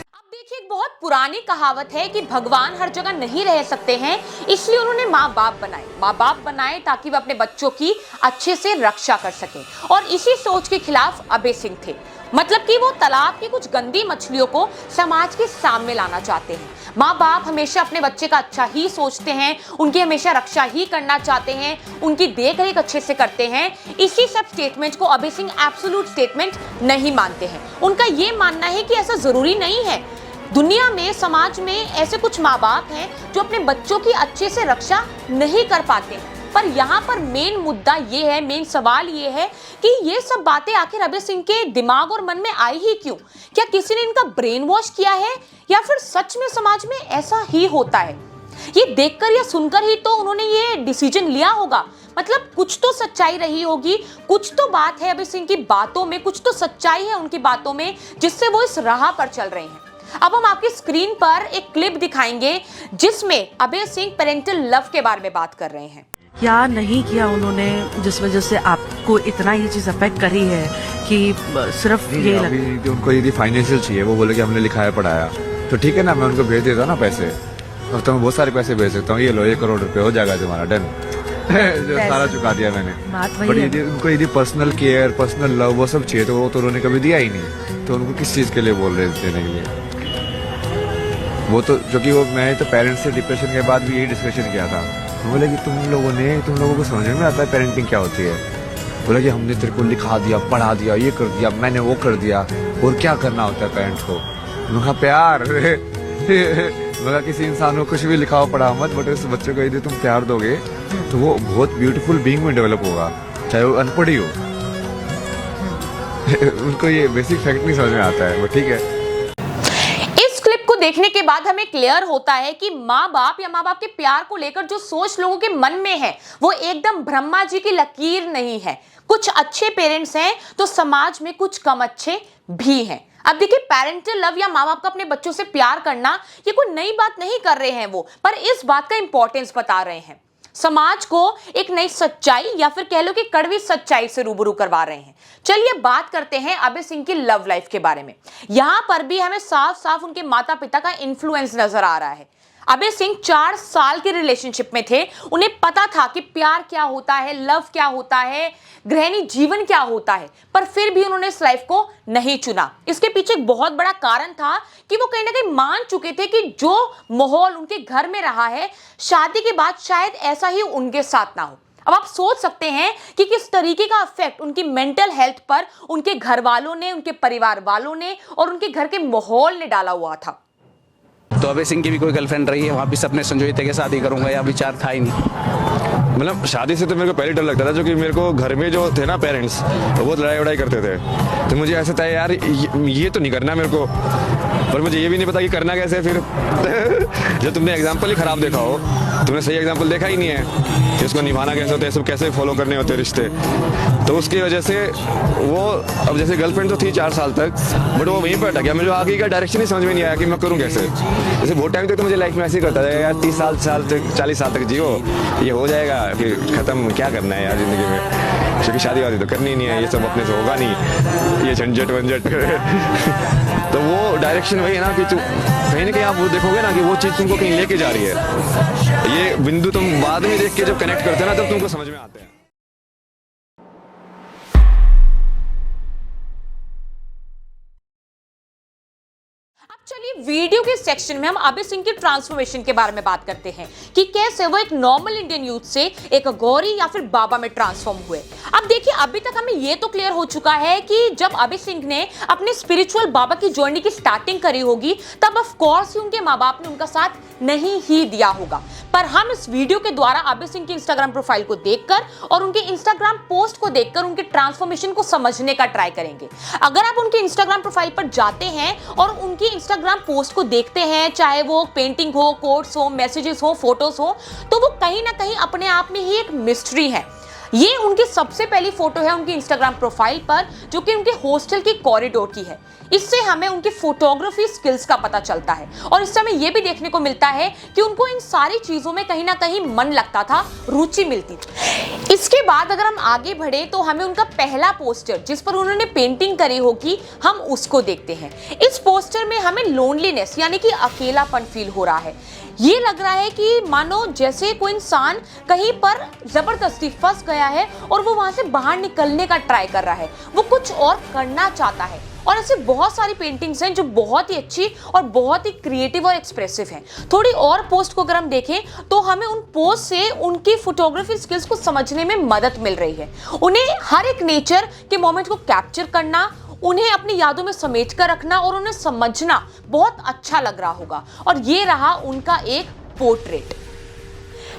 एक बहुत पुरानी कहावत है कि भगवान हर जगह नहीं रह सकते हैं, इसलिए उन्होंने माँ बाप बनाए ताकि वो अपने बच्चों की अच्छे से रक्षा कर सके, और इसी सोच के खिलाफ अभय सिंह थे। मतलब कि वो तालाब की कुछ गंदी मछलियों को समाज के सामने लाना चाहते हैं। माँ बाप हमेशा अपने बच्चे का अच्छा ही सोचते हैं, उनकी हमेशा रक्षा ही करना चाहते हैं, उनकी देखरेख अच्छे से करते हैं। इसी सब स्टेटमेंट को अभय सिंह एब्सोल्यूट स्टेटमेंट नहीं मानते हैं। उनका ये मानना है कि ऐसा जरूरी नहीं है, दुनिया में समाज में ऐसे कुछ माँ बाप हैं जो अपने बच्चों की अच्छे से रक्षा नहीं कर पाते। पर यहाँ पर मेन मुद्दा ये है, मेन सवाल ये है कि ये सब बातें आखिर अभय सिंह के दिमाग और मन में आई ही क्यों? क्या किसी ने इनका ब्रेन वॉश किया है या फिर सच में समाज में ऐसा ही होता है? ये देखकर या सुनकर ही तो उन्होंने ये डिसीजन लिया होगा। मतलब कुछ तो सच्चाई रही होगी, कुछ तो बात है अभय सिंह की बातों में, कुछ तो सच्चाई है उनकी बातों में जिससे वो इस राह पर चल रहे हैं। अब हम आपकी स्क्रीन पर एक क्लिप दिखाएंगे जिसमें अभय सिंह पेरेंटल लव के बारे में बात कर रहे हैं। क्या नहीं किया उन्होंने जिस वजह से आपको इतना ये चीज अफेक्ट करी है कि सिर्फ ये अभी उनको यदि फाइनेंशियल चाहिए, वो बोले कि हमने लिखाया पढ़ाया, तो ठीक है ना, मैं उनको भेज देता ना पैसे, और तो मैं बहुत सारे पैसे भेज सकता हूँ, ये लो 1 करोड़ रुपए हो जाएगा तुम्हारा, डन। जो सारा चुका दिया मैंने। बात वही बट है। यदि उनको यदि पर्सनल केयर, पर्सनल लव वो सब चाहिए तो वो तो उन्होंने कभी दिया ही नहीं, तो उनको किस चीज़ के लिए बोल रहे थे देने के लिए? वो तो जो कि वो मैं तो पेरेंट्स से डिप्रेशन के बाद भी यही डिस्कशन किया था। बोले कि तुम लोगों को समझ में आता है पेरेंटिंग क्या होती है? बोला कि हमने तेरे को लिखा दिया, पढ़ा दिया, ये कर दिया, मैंने वो कर दिया, और क्या करना होता है पेरेंट्स को? मैंने कहा प्यार। मगर किसी इंसान को कुछ भी लिखाओ पढ़ा मत, बट उस बच्चे को यदि तुम प्यार दोगे तो वो बहुत ब्यूटीफुल बीइंग में डेवलप होगा, चाहे वो अनपढ़ ही हो। उनको ये बेसिक फैक्ट नहीं समझ में आता है, वो ठीक है। इस क्लिप को देखने के बाद हमें क्लियर होता है कि माँ बाप या माँ बाप के प्यार को लेकर जो सोच लोगों के मन में है वो एकदम ब्रह्मा जी की लकीर नहीं है। कुछ अच्छे पेरेंट्स हैं तो समाज में कुछ कम अच्छे भी हैं। अब देखिए, पेरेंटल लव या माँ बाप का अपने बच्चों से प्यार करना ये कोई नई बात नहीं कर रहे हैं वो, पर इस बात का इंपॉर्टेंस बता रहे हैं। समाज को एक नई सच्चाई या फिर कह लो कि कड़वी सच्चाई से रूबरू करवा रहे हैं। चलिए बात करते हैं अभय सिंह की लव लाइफ के बारे में। यहां पर भी हमें साफ साफ उनके माता पिता का इन्फ्लुएंस नजर आ रहा है। अभय सिंह 4 साल के रिलेशनशिप में थे। उन्हें पता था कि प्यार क्या होता है, लव क्या होता है, गृहिणी जीवन क्या होता है, पर फिर भी उन्होंने इस लाइफ को नहीं चुना। इसके पीछे एक बहुत बड़ा कारण था कि वो कहीं ना कहीं मान चुके थे कि जो माहौल उनके घर में रहा है शादी के बाद शायद ऐसा ही उनके साथ ना हो। अब आप सोच सकते हैं कि किस तरीके का इफेक्ट उनकी मेंटल हेल्थ पर उनके घर वालों ने, उनके परिवार वालों ने और उनके घर के माहौल ने डाला हुआ था। तो अभय सिंह की भी कोई गर्लफ्रेंड रही है, वहाँ भी सबने संजोते के शादी करूंगा, या विचार था ही नहीं? मतलब शादी से तो मेरे को पहले डर लगता था, जो कि मेरे को घर में जो थे ना पेरेंट्स, वो बहुत लड़ाई वड़ाई करते थे। तो मुझे ऐसा था यार ये तो नहीं करना मेरे को, पर मुझे ये भी नहीं पता कि करना कैसे फिर। जब तुमने एग्जाम्पल ही खराब देखा हो, तुमने सही एग्जाम्पल देखा ही नहीं है कि उसको निभाना कैसे होता है, सब कैसे फॉलो करने होते हैं रिश्ते, तो उसकी वजह से वो अब जैसे गर्लफ्रेंड तो थी 4 साल तक, बट वो वहीं पर अटक गया। मुझे आगे का डायरेक्शन ही समझ में नहीं आया कि मैं करूँ कैसे। जैसे बहुत टाइम तक तो मुझे लाइफ में ऐसे ही करता था यार, 30 साल तक 40 साल तक जियो, ये हो जाएगा फिर खत्म, क्या करना है यार जिंदगी में, क्योंकि शादी वादी तो करनी नहीं है, ये सब अपने से होगा नहीं, ये झंझट वंझट। तो वो डायरेक्शन वही है ना कि तू कहीं ना कहीं आप वो देखोगे ना कि वो चीज़ तुमको कहीं लेके जा रही है। ये बिंदु तुम बाद में देख के जब कनेक्ट करते हैं ना, तब तुमको समझ में आते हैं। चलिए वीडियो के सेक्शन में हम अभय सिंह की ट्रांसफॉर्मेशन के बारे में बात करते हैं कि कैसे वो एक नॉर्मल इंडियन यूथ से एक गौरी या फिर बाबा में ट्रांसफॉर्म हुए। अब देखिए, अभी तक हमें ये तो क्लियर हो चुका है कि जब अभय सिंह ने अपने स्पिरिचुअल बाबा की जर्नी की स्टार्टिंग करी होगी तब ऑफ कोर्स ही उनके माँ बाप ने उनका साथ नहीं ही दिया होगा। पर हम इस वीडियो के द्वारा अभय सिंह की इंस्टाग्राम प्रोफाइल को देखकर और उनके इंस्टाग्राम पोस्ट को देखकर उनके ट्रांसफॉर्मेशन को समझने का ट्राई करेंगे। अगर आप उनके इंस्टाग्राम प्रोफाइल पर जाते हैं और उनकी इंस्टाग्राम पोस्ट को देखते हैं, चाहे वो पेंटिंग हो, कोट्स हो, मैसेजेस हो, फोटोज हो, तो वो कहीं ना कहीं अपने आप में ही एक मिस्ट्री है। ये उनकी सबसे पहली फोटो है उनकी इंस्टाग्राम प्रोफाइल पर, जो कि उनके हॉस्टल की कॉरिडोर की है। इससे हमें उनकी फोटोग्राफी स्किल्स का पता चलता है और इससे हमें यह भी देखने को मिलता है कि उनको इन सारी चीजों में कहीं ना कहीं मन लगता था, रुचि मिलती थी। इसके बाद अगर हम आगे बढ़े तो हमें उनका पहला पोस्टर जिस पर उन्होंने पेंटिंग करी होगी, हम उसको देखते हैं। इस पोस्टर में हमें लोनलीनेस यानी कि अकेलापन फील हो रहा है। ये लग रहा है कि मानो जैसे कोई इंसान कहीं पर जबरदस्ती फंस गया है और वो वहां से बाहर निकलने का ट्राई कर रहा है, वो कुछ और करना चाहता है। और ऐसे बहुत सारी पेंटिंग्स हैं जो बहुत ही अच्छी और बहुत ही क्रिएटिव और एक्सप्रेसिव हैं। थोड़ी और पोस्ट को अगर हम देखें तो हमें उन पोस्ट से उनकी फोटोग्राफी स्किल्स को समझने में मदद मिल रही है। उन्हें हर एक नेचर के मोमेंट को कैप्चर करना, उन्हें अपनी यादों में समेट कर रखना और उन्हें समझना बहुत अच्छा लग रहा होगा। और ये रहा उनका एक पोर्ट्रेट।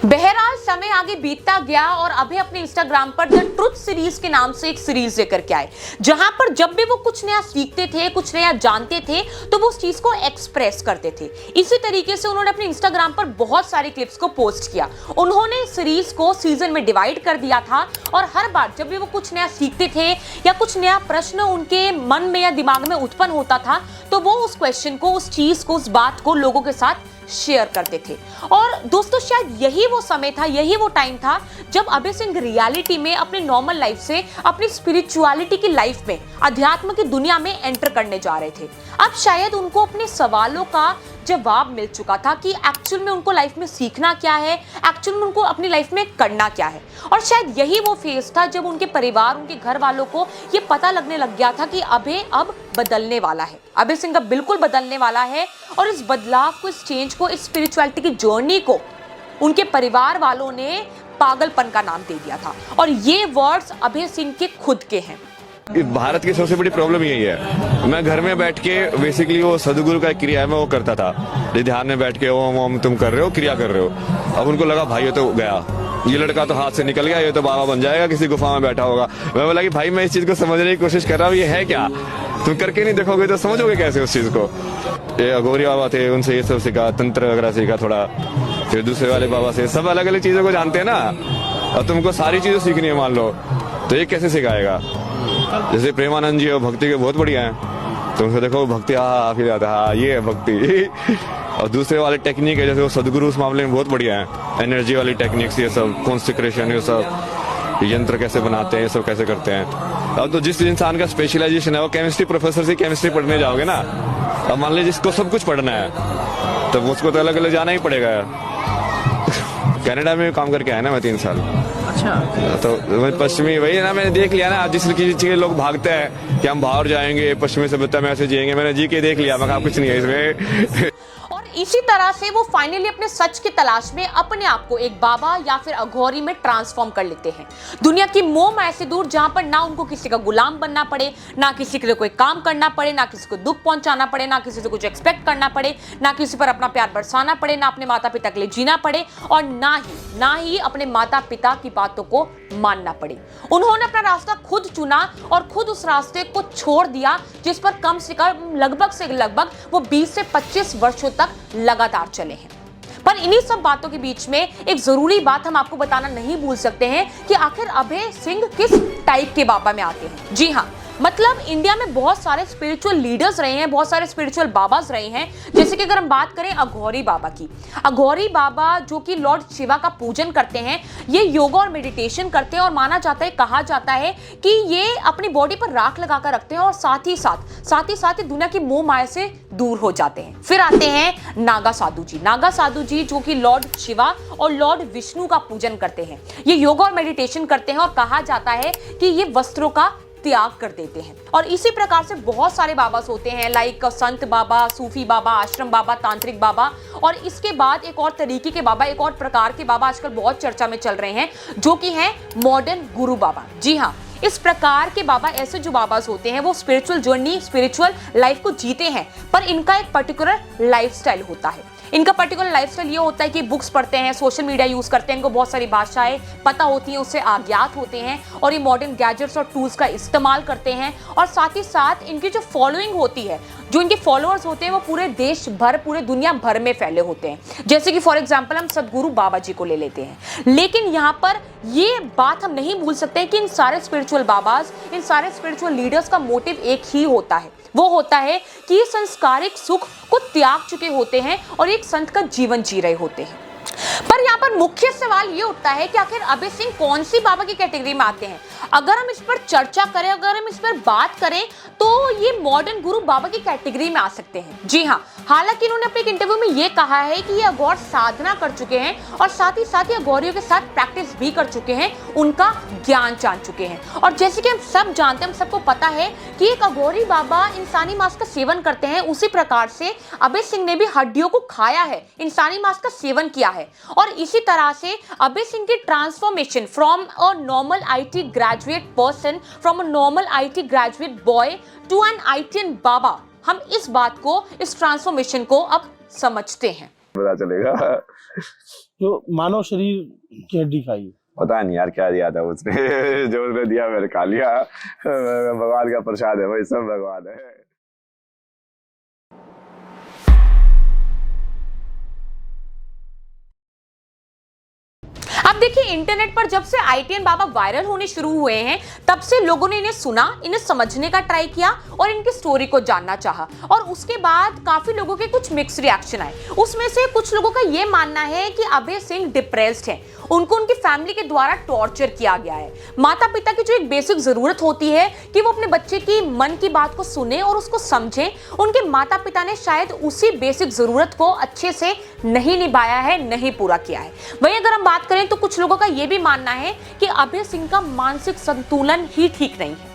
बहरहाल समय आगे बीतता गया और अभी अपने इंस्टाग्राम पर द ट्रुथ सीरीज के नाम से एक सीरीज लेकर के आए, जहां पर जब भी वो कुछ नया सीखते थे, कुछ नया जानते थे, तो वो उस चीज को एक्सप्रेस करते थे। इसी तरीके से उन्होंने अपने इंस्टाग्राम पर बहुत सारी क्लिप्स को पोस्ट किया। उन्होंने सीरीज को सीजन में डिवाइड कर दिया था और हर बार जब भी वो कुछ नया सीखते थे या कुछ नया प्रश्न उनके मन में या दिमाग में उत्पन्न होता था, तो वो उस क्वेश्चन को, उस चीज को, उस बात को लोगों के साथ शेयर करते थे। और दोस्तों, शायद यही वो समय था, यही वो टाइम था जब अभय सिंह रियलिटी में अपने नॉर्मल लाइफ से अपनी स्पिरिचुअलिटी की लाइफ में, अध्यात्म की दुनिया में एंटर करने जा रहे थे। अब शायद उनको अपने सवालों का जवाब मिल चुका था कि एक्चुअल में उनको लाइफ में सीखना क्या है, एक्चुअल में उनको अपनी लाइफ में करना क्या है। और शायद यही वो फेज था जब उनके परिवार, उनके घर वालों को ये पता लगने लग गया था कि अभय अब बदलने वाला है, अभय सिंह अब बिल्कुल बदलने वाला है। और इस बदलाव को, इस चेंज को, इस स्पिरिचुअलिटी की जर्नी को उनके परिवार वालों ने पागलपन का नाम दे दिया था। और ये वर्ड्स अभय सिंह के खुद के हैं। भारत की सबसे बड़ी प्रॉब्लम यही है। मैं घर में बैठ के बेसिकली वो सदगुरु का क्रिया है, मैं वो करता था, ध्यान में बैठ के ओम ओम तुम कर रहे हो, क्रिया कर रहे हो। अब उनको लगा भाई ये तो गया, ये लड़का तो हाथ से निकल गया, ये तो बाबा बन जाएगा, किसी गुफा में बैठा होगा। मैं बोला कि भाई मैं इस चीज को समझने की कोशिश कर रहा हूँ, ये है क्या, तुम करके नहीं देखोगे तो समझोगे कैसे उस चीज को। ये अघोरी बाबा थे, उनसे ये सब सीखा, तंत्र वगैरह सीखा थोड़ा, फिर दूसरे वाले बाबा से, सब अलग अलग चीजों को जानते हैं ना। और तुमको सारी चीजें सीखनी है मान लो, तो ये कैसे सिखाएगा। जैसे प्रेमानंद जी और भक्ति के बहुत बढ़िया हैं, तुमसे देखो भक्ति फिर आता है, ये है भक्ति। और दूसरे वाले टेक्निक है, जैसे वो सदगुरु उस मामले में बहुत बढ़िया है, एनर्जी वाली टेक्निक्स, ये सब कॉन्सेक्रेशन, ये सब यंत्र कैसे बनाते हैं, ये सब कैसे करते हैं। अब तो जिस इंसान का स्पेशलाइजेशन है, वो केमिस्ट्री प्रोफेसर से केमिस्ट्री पढ़ने जाओगे ना, अब मान लीजिए जिसको सब कुछ पढ़ना है, तब उसको तो अलग अलग जाना ही पड़ेगा। कनाडा में काम करके आया ना मैं 3 साल। अच्छा। तो पश्चिमी वही है ना, मैंने देख लिया ना, जिस चीज लोग भागते हैं कि हम बाहर जाएंगे, पश्चिमी सभ्यता में ऐसे जिएंगे, मैंने जी के देख लिया, मैं कहा कुछ नहीं है इसमें। और इसी तरह से वो फाइनली अपने सच की तलाश में अपने आप को एक बाबा या फिर अघोरी में ट्रांसफॉर्म कर लेते हैं। दुनिया की मोह माया से दूर, जहां पर ना उनको किसी का गुलाम बनना पड़े, ना किसी के लिए कोई काम करना पड़े, ना किसी को दुख पहुंचाना पड़े, ना किसी से कुछ एक्सपेक्ट करना पड़े, ना किसी पर अपना प्यार बरसाना पड़े, ना अपने माता पिता के लिए जीना पड़े, और ना ही अपने माता पिता की बातों को मानना पड़े। उन्होंने अपना रास्ता खुद चुना और खुद उस रास्ते को छोड़ दिया, जिस पर कम से कम लगभग वो 20 से 25 वर्षों तक लगातार चले हैं। पर इन्हीं सब बातों के बीच में एक जरूरी बात हम आपको बताना नहीं भूल सकते हैं कि आखिर अभय सिंह किस टाइप के बाबा में आते हैं। जी हाँ, मतलब इंडिया में बहुत सारे स्पिरिचुअल लीडर्स रहे हैं, बहुत सारे स्पिरिचुअल बाबाज रहे हैं। जैसे कि अगर हम बात करें अघोरी बाबा की, अघोरी बाबा जो कि लॉर्ड शिवा का पूजन करते हैं, ये योगा और मेडिटेशन करते हैं, और माना जाता है, कहा जाता है कि ये अपनी बॉडी पर राख लगाकर रखते हैं और साथ ही साथ दुनिया की मोह माया से दूर हो जाते हैं। फिर आते हैं नागा साधु जी जो कि लॉर्ड शिवा और लॉर्ड विष्णु का पूजन करते हैं। ये योगा और मेडिटेशन करते हैं और कहा जाता है कि ये वस्त्रों का त्याग कर देते हैं। और इसी प्रकार से बहुत सारे बाबास होते हैं, लाइक संत बाबा, सूफी बाबा, आश्रम बाबा, तांत्रिक बाबा, और इसके बाद एक और तरीके के बाबा, एक और प्रकार के बाबा आजकल बहुत चर्चा में चल रहे हैं, जो कि हैं मॉडर्न गुरु बाबा। जी हाँ, इस प्रकार के बाबा, ऐसे जो बाबास होते हैं, वो स्पिरिचुअल जर्नी, स्पिरिचुअल लाइफ को जीते हैं, पर इनका एक पर्टिकुलर लाइफस्टाइल होता है। इनका पर्टिकुलर लाइफस्टाइल ये होता है कि बुक्स पढ़ते हैं, सोशल मीडिया यूज करते हैं, इनको बहुत सारी भाषाएं पता होती हैं, उससे आज्ञात होते हैं, और ये मॉडर्न गैजेट्स और टूल्स का इस्तेमाल करते हैं। और साथ ही साथ इनकी जो फॉलोइंग होती है, जो इनके फॉलोअर्स होते हैं, वो पूरे देश भर, पूरे दुनिया भर में फैले होते हैं। जैसे कि फॉर एग्जाम्पल हम सदगुरु बाबा जी को ले लेते हैं। लेकिन यहाँ पर ये बात हम नहीं भूल सकते कि इन सारे स्पिरिचुअल बाबाज, इन सारे स्पिरिचुअल लीडर्स का मोटिव एक ही होता है, वो होता है कि ये संस्कारिक सुख को त्याग चुके होते हैं और एक संत का जीवन जी रहे होते हैं। पर यहाँ पर मुख्य सवाल ये उठता है कि आखिर अभय सिंह कौन सी बाबा की कैटेगरी में आते हैं। अगर हम इस पर चर्चा करें, अगर हम इस पर बात करें, तो ये मॉडर्न गुरु बाबा की कैटेगरी में आ सकते हैं। जी हाँ, हालांकि इन्होंने अपने एक इंटरव्यू में ये कहा है कि ये अघोर साधना कर चुके हैं और साथ ही साथ ये अघोरियों के साथ प्रैक्टिस भी कर चुके हैं, उनका ज्ञान जान चुके हैं। और जैसे कि हम सब जानते हैं, हम सबको पता है कि एक अघोरी बाबा इंसानी मांस का सेवन करते हैं, उसी प्रकार से अभय सिंह ने भी हड्डियों को खाया है, इंसानी मांस का सेवन किया है। और इसी तरह से अभय सिंह की transformation from a normal IT graduate person, from a normal IT graduate boy to an IITian Baba, हम इस बात को, इस ट्रांसफॉर्मेशन को अब समझते हैं। पता चलेगा। तो मानव शरीर की हड्डी खाई, पता नहीं यार क्या दिया था उसने। जो उसने दिया मैंने खा लिया। भगवान का प्रसाद है भाई, सब भगवान है। अब देखिए, इंटरनेट पर जब से ITN बाबा वायरल होने शुरू हुए हैं, तब से लोगों ने इन्हें सुना, इन्हें समझने का ट्राई किया और इनकी स्टोरी को जानना चाहा। और उसके बाद काफी लोगों के कुछ मिक्स रिएक्शन आए। उसमें से कुछ लोगों का यह मानना है कि अभय सिंह डिप्रेस्ड हैं, उनको उनकी फैमिली के द्वारा टॉर्चर किया गया है। माता पिता की जो एक बेसिक जरूरत होती है कि वो अपने बच्चे की मन की बात को सुने और उसको समझे, उनके माता पिता ने शायद उसी बेसिक जरूरत को अच्छे से नहीं निभाया है, नहीं पूरा किया है। वहीं अगर हम बात करें तो कुछ लोगों का यह भी मानना है कि अभय सिंह का मानसिक संतुलन ही ठीक नहीं है।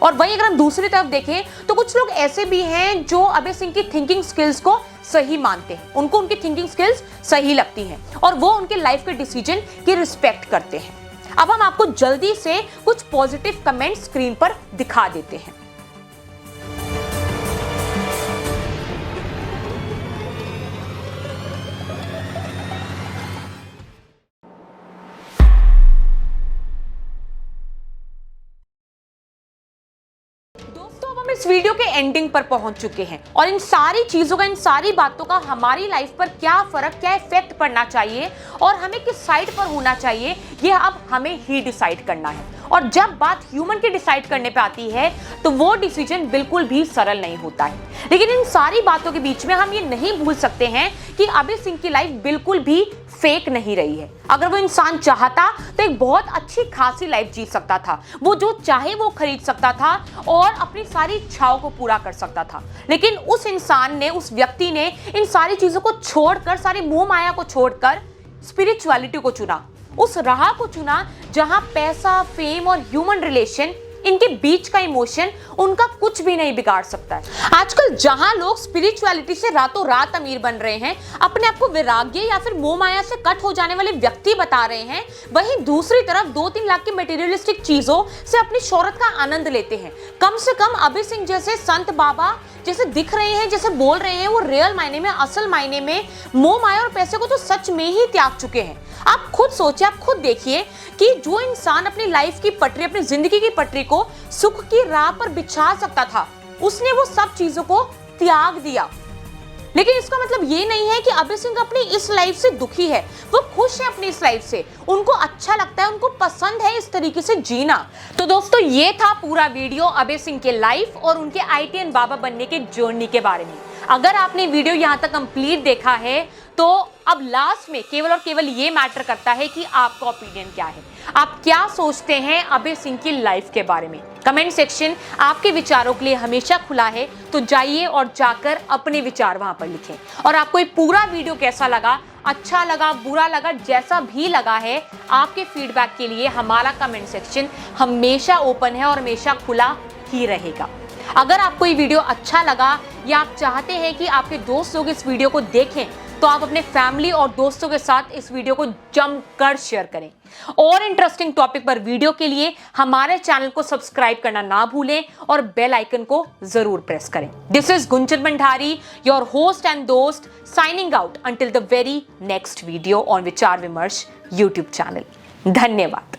और वहीं अगर हम दूसरी तरफ देखें तो कुछ लोग ऐसे भी हैं जो अभय सिंह की थिंकिंग स्किल्स को सही मानते हैं, उनको उनकी थिंकिंग स्किल्स सही लगती हैं और वो उनके लाइफ के डिसीजन की रिस्पेक्ट करते हैं। अब हम आपको जल्दी से कुछ पॉजिटिव कमेंट स्क्रीन पर दिखा देते हैं। इस वीडियो के एंडिंग पर पहुंच चुके हैं और इन सारी चीजों का, इन सारी बातों का हमारी लाइफ पर क्या फर्क, क्या इफेक्ट पड़ना चाहिए और हमें किस साइड पर होना चाहिए, ये अब हमें ही डिसाइड करना है। और जब बात ह्यूमन के डिसाइड करने पे आती है तो वो डिसीजन बिल्कुल भी सरल नहीं होता है। लेकिन इन सारी बातों के बीच में हम ये नहीं भूल सकते हैं कि अभय सिंह की लाइफ बिल्कुल भी फेक नहीं रही है। अगर वो इंसान चाहता तो एक बहुत अच्छी खासी लाइफ जी सकता था, वो जो चाहे वो खरीद सकता था और अपनी सारी इच्छाओं को पूरा कर सकता था। लेकिन उस इंसान ने, उस व्यक्ति ने इन सारी चीजों को छोड़कर, सारी मोह माया को छोड़कर स्पिरिचुअलिटी को चुना, उस राह को चुना जहां पैसा, फेम और ह्यूमन रिलेशन, इनके बीच का इमोशन उनका कुछ भी नहीं बिगाड़ सकता है। आजकल जहां लोग स्पिरिचुअलिटी से रातों रात अमीर बन रहे हैं, अपने आप को वैराग्य या फिर मोह माया से कट हो जाने वाले व्यक्ति बता रहे हैं, वहीं दूसरी तरफ 2-3 लाख की मटेरियलिस्टिक चीजों से अपनी शोहरत का आनंद लेते हैं। कम से कम अभय सिंह जैसे संत बाबा जैसे दिख रहे हैं, जैसे बोल रहे हैं, वो रियल मायने में, असल मायने में मोह माया और पैसे को तो सच में ही त्याग चुके हैं। आप खुद सोचिए, आप खुद देखिए कि जो इंसान अपनी लाइफ की पटरी, अपनी जिंदगी की पटरी को सुख की राह पर बिछा सकता था, उसने वो सब चीजों को त्याग दिया। लेकिन इसका मतलब ये नहीं है कि अभय सिंह अपनी इस लाइफ से दुखी है, वो खुश है अपनी इस लाइफ से, उनको अच्छा लगता है, उनको पसंद है इस तरीके से जीना। तो दोस्तों, ये था पूरा वीडियो अभय सिंह के लाइफ और उनके ITN बाबा बनने के जर्नी के बारे में। अगर आपने वीडियो यहाँ तक कंप्लीट देखा है तो अब लास्ट में केवल और केवल ये मैटर करता है कि आपका ओपिनियन क्या है, आप क्या सोचते हैं अभय सिंह की लाइफ के बारे में। कमेंट सेक्शन आपके विचारों के लिए हमेशा खुला है, तो जाइए और जाकर अपने विचार वहां पर लिखें। और आपको ये पूरा वीडियो कैसा लगा, अच्छा लगा, बुरा लगा, जैसा भी लगा है, आपके फीडबैक के लिए हमारा कमेंट सेक्शन हमेशा ओपन है और हमेशा खुला ही रहेगा। अगर आपको ये वीडियो अच्छा लगा या आप चाहते हैं कि आपके दोस्त लोग इस वीडियो को देखें, तो आप अपने फैमिली और दोस्तों के साथ इस वीडियो को जमकर शेयर करें। और इंटरेस्टिंग टॉपिक पर वीडियो के लिए हमारे चैनल को सब्सक्राइब करना ना भूलें और बेल आइकन को जरूर प्रेस करें। This is Gunjan Bhandari, your host and दोस्त, signing out until the very next video on Vichar Vimarsh YouTube channel. धन्यवाद।